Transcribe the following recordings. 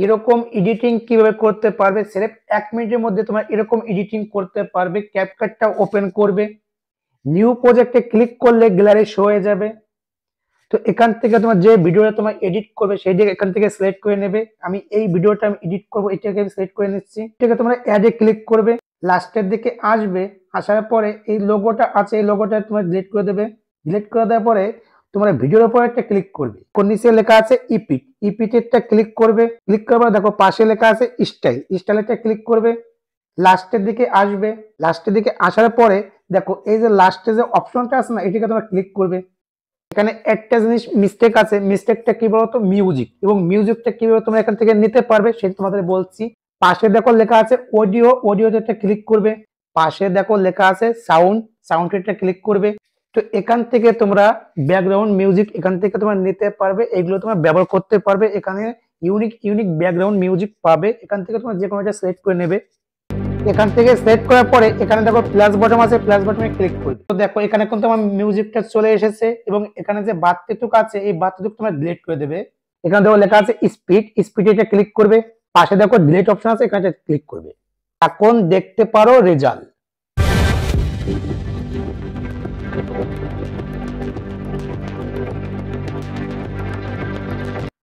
এরকম এডিটিং কিভাবে করতে পারবে, সির্ফ 1 মিনিটের মধ্যে তোমরা এরকম এডিটিং করতে পারবে। ক্যাপকাটটা ওপেন করবে, নিউ প্রজেক্টে ক্লিক করলে গ্যালারি শো হয়ে যাবে। তো এখান থেকে তোমার যে ভিডিওটা তোমার এডিট করবে সেই দিকে এখান থেকে সিলেক্ট করে নেবে। আমি এই ভিডিওটা আমি এডিট করবো, এটাকে আমি সিলেক্ট করে নিচ্ছি। এটাকে তোমরা অ্যাডে ক্লিক করবে, লাস্টের দিকে আসবে, আসার পরে এই লোগোটা আছে, এই লোগোটা তোমরা ডিলিট করে দেবে। ডিলিট করে দেওয়ার পরে তোমরা ভিডিওর উপর একটা ক্লিক করবে, নিচে লেখা আছে ইপিট, ইপিটেরটা ক্লিক করবে। ক্লিক করার দেখো পাশে লেখা আছে স্টাইল, স্টাইলটা ক্লিক করবে। লাস্টের দিকে আসবে, লাস্টের দিকে আসার পরে দেখো এই যে লাস্টে যে অপশনটা আছে না, এটাকে তোমরা ক্লিক করবে। এখানে একটা জিনিস মিস্টেক আছে, মিস্টেকটা কি বলতো, মিউজিক, এবং মিউজিকটা কিভাবে তোমরা এখান থেকে নিতে পারবে সেটা তোমাদের বলছি। পাশে দেখো লেখা আছে অডিও, অডিওতে একটা ক্লিক করবে। পাশে দেখো লেখা আছে সাউন্ড, সাউন্ডটা ক্লিক করবে। তো এখান থেকে তোমরা ব্যাকগ্রাউন্ড মিউজিক এখান থেকে তোমরা নিতে পারবে, এগুলো তোমরা ব্যবহার করতে পারবে। এখানে ইউনিক ইউনিক ব্যাকগ্রাউন্ড মিউজিক পাবে, এখান থেকে তোমরা যে কোনো একটা সিলেক্ট করে নেবে। এখান থেকে সিলেক্ট করার পরে এখানে দেখো প্লাস বাটন আছে, প্লাস বাটনে ক্লিক করবে। তো দেখো এখানে কিন্তু আমার মিউজিকটা চলে এসেছে, এবং এখানে যে বাড়তিটুক আছে এই বাড়তিটুক তোমরা ডিলিট করে দেবে। এখানে দেখো লেখা আছে স্পিড, স্পিড এটা ক্লিক করবে। পাশে দেখো ডিলিট অপশন আছে, এখানে ক্লিক করবে। এখন দেখতে পারো রেজাল্ট।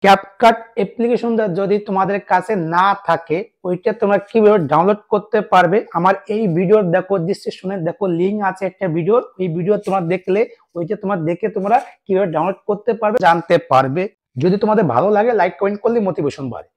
ক্যাপকাট অ্যাপ্লিকেশনটা যদি তোমাদের কাছে না থাকে, ওইটা তোমরা কিভাবে ডাউনলোড করতে পারবে, আমার এই ভিডিও দেখো, ডিসক্রিপশনে দেখো লিংক আছে একটা ভিডিও, এই ভিডিও তোমরা দেখলে ওইটা তোমরা দেখে তোমরা কিভাবে ডাউনলোড করতে পারবে জানতে পারবে। যদি তোমাদের ভালো লাগে লাইক কমেন্ট করলে মোটিভেশন বাড়ে।